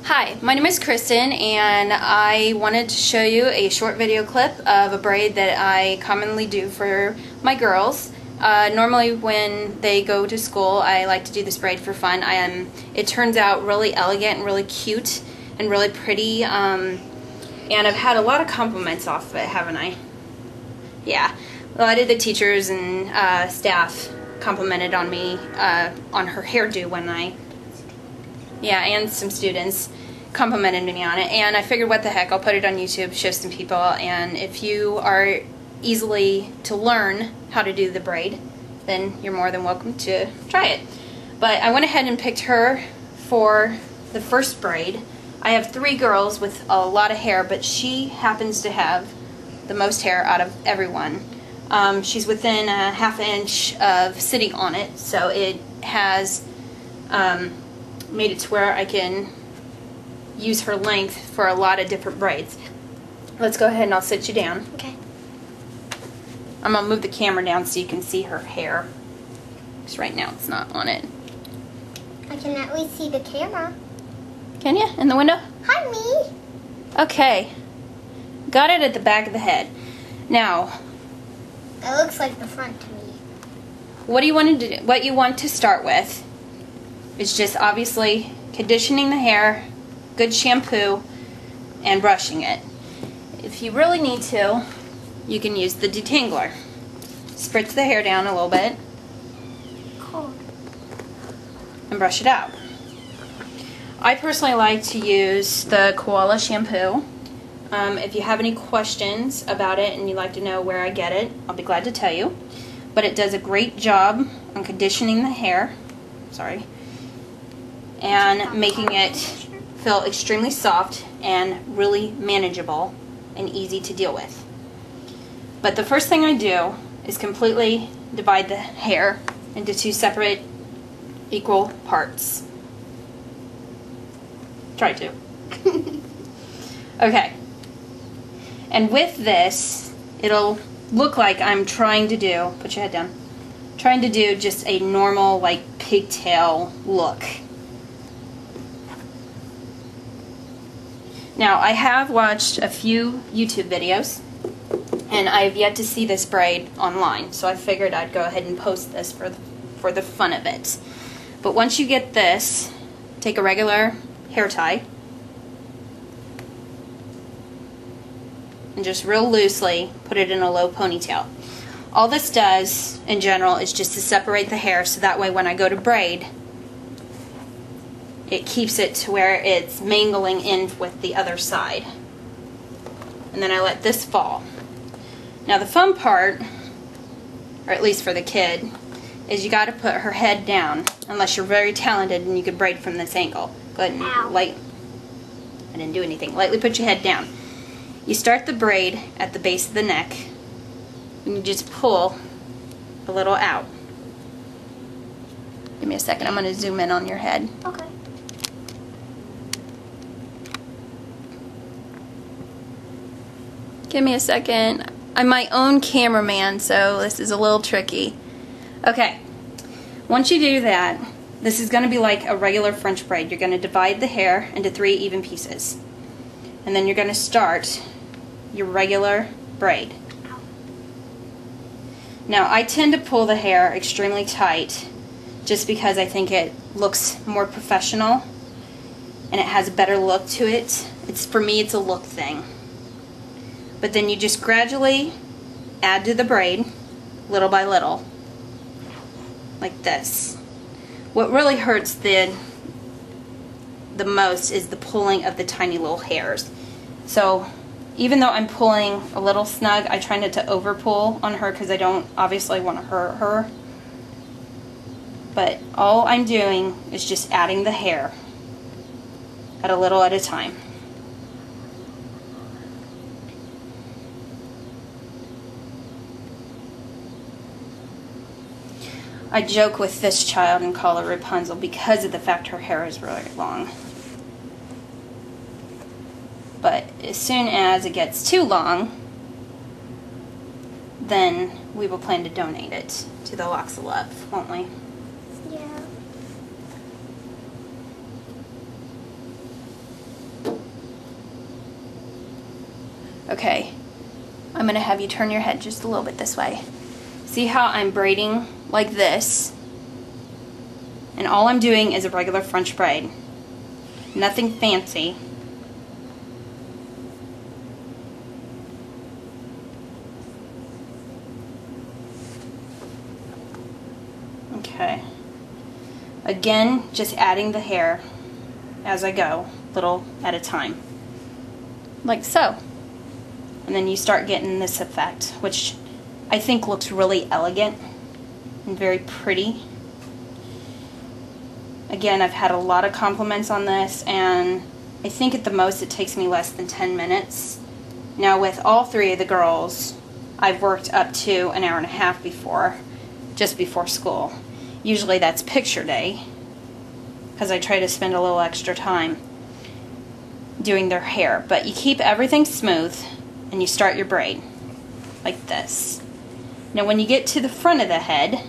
Hi, my name is Kristen and I wanted to show you a short video clip of a braid that I commonly do for my girls. Normally when they go to school I like to do this braid for fun. It turns out really elegant and really cute and really pretty, and I've had a lot of compliments off of it, haven't I? Yeah, a lot of the teachers and staff complimented on me on her hairdo when and some students complimented me on it, and I figured what the heck, I'll put it on YouTube, show some people, and if you are easily to learn how to do the braid, then you're more than welcome to try it. But I went ahead and picked her for the first braid. I have 3 girls with a lot of hair, but she happens to have the most hair out of everyone. She's within a ½ inch of sitting on it, so it has made it to where I can use her length for a lot of different braids. Let's go ahead and I'll sit you down. Okay. I'm going to move the camera down so you can see her hair, because right now it's not on it. I can at least see the camera. Can you? In the window? Hi, me. Okay. Got it at the back of the head. Now, It looks like the front to me. what you want to start with is just obviously conditioning the hair, good shampoo, and brushing it. If you really need to, you can use the detangler. Spritz the hair down a little bit Cool. and brush it out. I personally like to use the koala shampoo. If you have any questions about it and you'd like to know where I get it, I'll be glad to tell you. But it does a great job on conditioning the hair. Sorry. And making it feel extremely soft and really manageable and easy to deal with. But the first thing I do is completely divide the hair into 2 separate equal parts. Try to. Okay. And with this, it'll look like I'm trying to do, put your head down, trying to do just a normal like pigtail look. Now, I have watched a few YouTube videos, and I have yet to see this braid online, so I figured I'd go ahead and post this for the fun of it. But once you get this, take a regular hair tie, and just real loosely put it in a low ponytail. All this does, in general, is just to separate the hair, so that way when I go to braid, it keeps it to where it's mingling in with the other side. And then I let this fall. Now the fun part, or at least for the kid, is you got to put her head down, unless you're very talented and you could braid from this angle. Go ahead and I didn't do anything. Lightly put your head down. You start the braid at the base of the neck, and you just pull a little out. Give me a second, I'm going to zoom in on your head. Okay. Give me a second. I'm my own cameraman, so this is a little tricky. Okay, once you do that, this is going to be like a regular French braid. You're going to divide the hair into 3 even pieces. And then you're going to start your regular braid. Now, I tend to pull the hair extremely tight just because I think it looks more professional and it has a better look to it. For me, it's a look thing. But then you just gradually add to the braid, little by little, like this. What really hurts the most is the pulling of the tiny little hairs. So even though I'm pulling a little snug, I try not to over pull on her because I don't obviously want to hurt her. But all I'm doing is just adding the hair at a little at a time. I joke with this child and call her Rapunzel because of the fact her hair is really long. But as soon as it gets too long, then we will plan to donate it to the Locks of Love, won't we? Yeah. Okay, I'm gonna have you turn your head just a little bit this way. See how I'm braiding like this? And all I'm doing is a regular French braid. Nothing fancy. Okay. Again, just adding the hair as I go, little at a time. Like so. And then you start getting this effect, which I think looks really elegant and very pretty. Again, I've had a lot of compliments on this, and I think at the most it takes me less than 10 minutes. Now with all three of the girls, I've worked up to an hour and a half before, just before school. Usually that's picture day, because I try to spend a little extra time doing their hair. But you keep everything smooth, and you start your braid like this. Now when you get to the front of the head,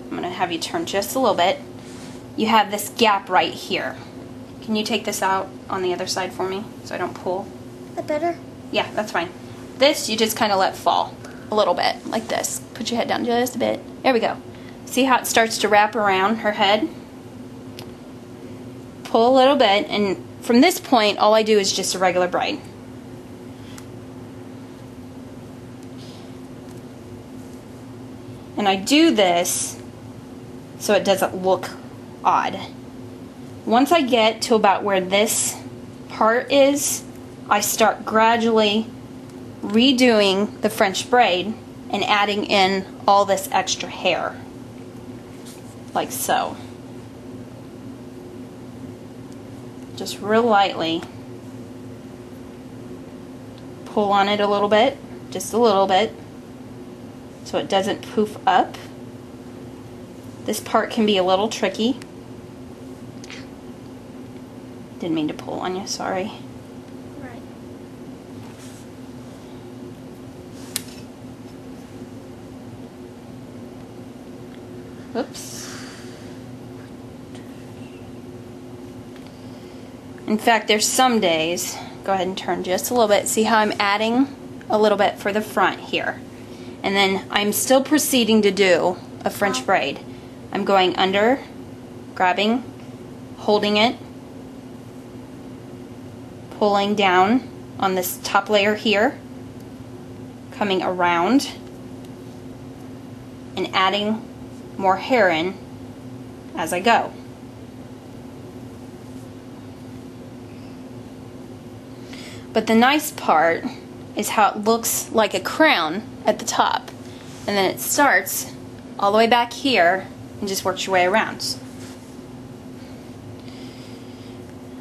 I'm going to have you turn just a little bit. You have this gap right here. Can you take this out on the other side for me so I don't pull? Is that better? Yeah, that's fine. This you just kind of let fall a little bit, like this. Put your head down just a bit. There we go. See how it starts to wrap around her head? Pull a little bit, and from this point, all I do is just a regular braid. And I do this so it doesn't look odd. Once I get to about where this part is, I start gradually redoing the French braid and adding in all this extra hair, like so. Just real lightly pull on it a little bit, just a little bit, so it doesn't poof up. This part can be a little tricky. Didn't mean to pull on you, sorry. Right. Oops. In fact, there's some days, go ahead and turn just a little bit, see how I'm adding a little bit for the front here. And then I'm still proceeding to do a French braid. I'm going under, grabbing, holding it, pulling down on this top layer here, coming around, and adding more hair in as I go. But the nice part is how it looks like a crown at the top, and then it starts all the way back here and just works your way around.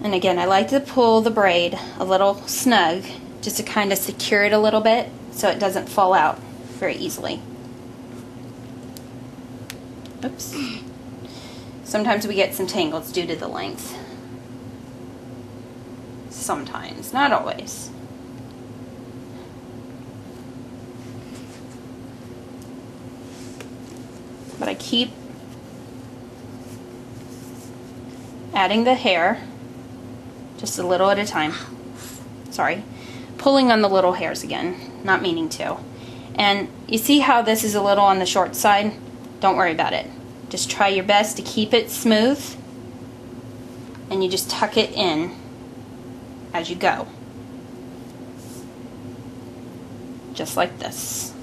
And again, I like to pull the braid a little snug just to kind of secure it a little bit so it doesn't fall out very easily. Oops. Sometimes we get some tangles due to the length. Sometimes, not always. But I keep adding the hair just a little at a time. Sorry. Pulling on the little hairs again, not meaning to. And you see how this is a little on the short side? Don't worry about it. Just try your best to keep it smooth, and you just tuck it in as you go. Just like this.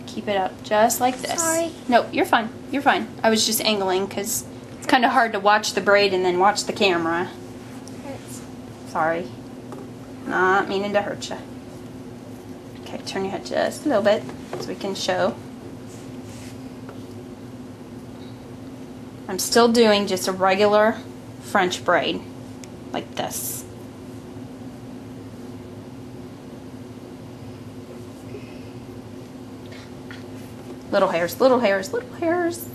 Keep it up just like this. Sorry. No, you're fine. You're fine. I was just angling because it's kind of hard to watch the braid and then watch the camera. Hurts. Sorry. Not meaning to hurt you. Okay, turn your head just a little bit so we can show. I'm still doing just a regular French braid like this. Little hairs, little hairs, little hairs.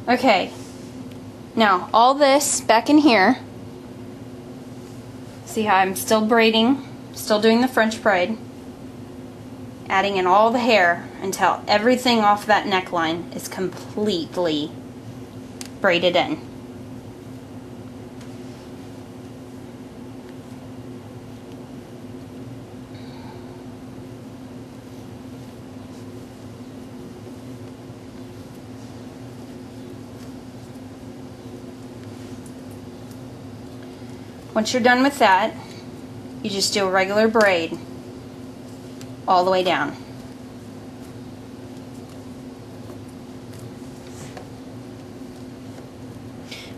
Okay. Now, all this back in here. See how I'm still braiding, still doing the French braid. adding in all the hair until everything off that neckline is completely braided in. Once you're done with that, you just do a regular braid all the way down.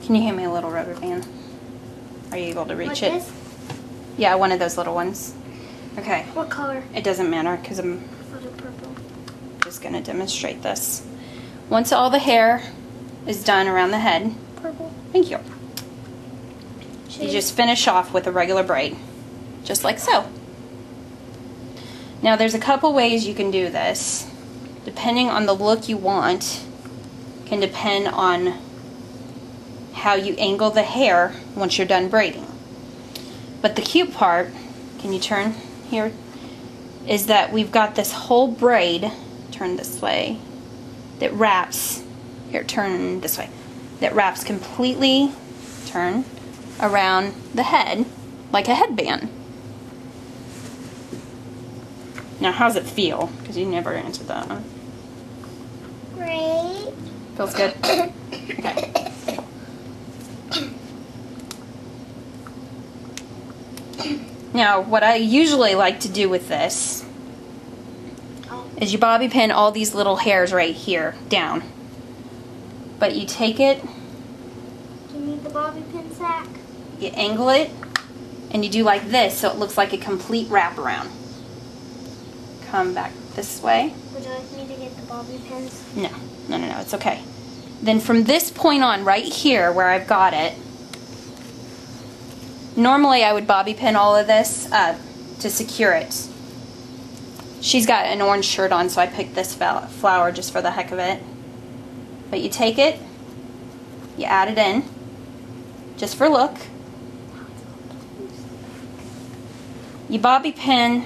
Can you hand me a little rubber band? Are you able to reach it? This? Yeah, one of those little ones. Okay. What color? It doesn't matter because I'm Purple. just going to demonstrate this. Once all the hair is done around the head, Purple. thank you. You just finish off with a regular braid, just like so. Now there's a couple ways you can do this. Depending on the look you want, can depend on how you angle the hair once you're done braiding. But the cute part, can you turn here, is that we've got this whole braid, turn this way, that wraps, here turn this way, that wraps completely, turn, around the head like a headband. Now how's it feel? Because you never answered that one. Great. Feels good? Okay. Now what I usually like to do with this is you bobby pin all these little hairs right here down. But you take it, Do you need the bobby pin sack? you angle it, and you do like this so it looks like a complete wraparound. Come back this way. Would you like me to get the bobby pins? No, it's okay. Then from this point on, right here where I've got it, normally I would bobby pin all of this to secure it. She's got an orange shirt on, so I picked this flower just for the heck of it. But you take it, you add it in, just for look. You bobby pin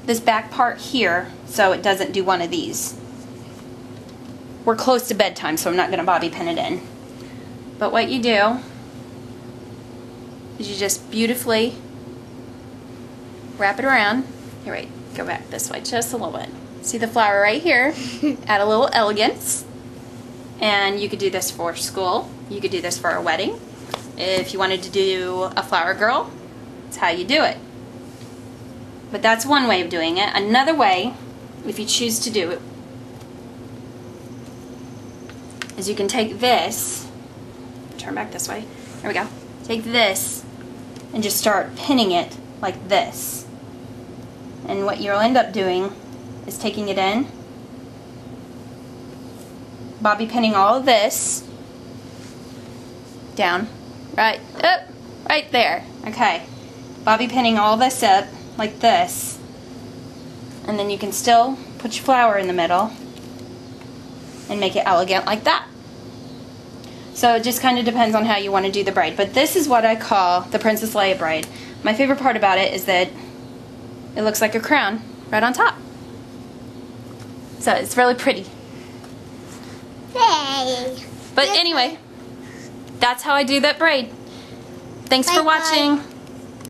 this back part here so it doesn't do one of these. We're close to bedtime, so I'm not going to bobby pin it in. But what you do is you just beautifully wrap it around. Here, wait, go back this way just a little bit. See the flower right here? Add a little elegance. And you could do this for school. You could do this for a wedding. If you wanted to do a flower girl, that's how you do it. But that's one way of doing it. Another way, if you choose to do it, is you can take this, turn back this way, there we go, take this and just start pinning it like this. And what you'll end up doing is taking it in, bobby pinning all of this down, right up, right there, okay. Bobby pinning all this up like this, and then you can still put your flower in the middle and make it elegant like that. So it just kind of depends on how you want to do the braid. But this is what I call the Princess Leia braid. My favorite part about it is that it looks like a crown right on top. So it's really pretty. Hey. But anyway, that's how I do that braid. Thanks for watching.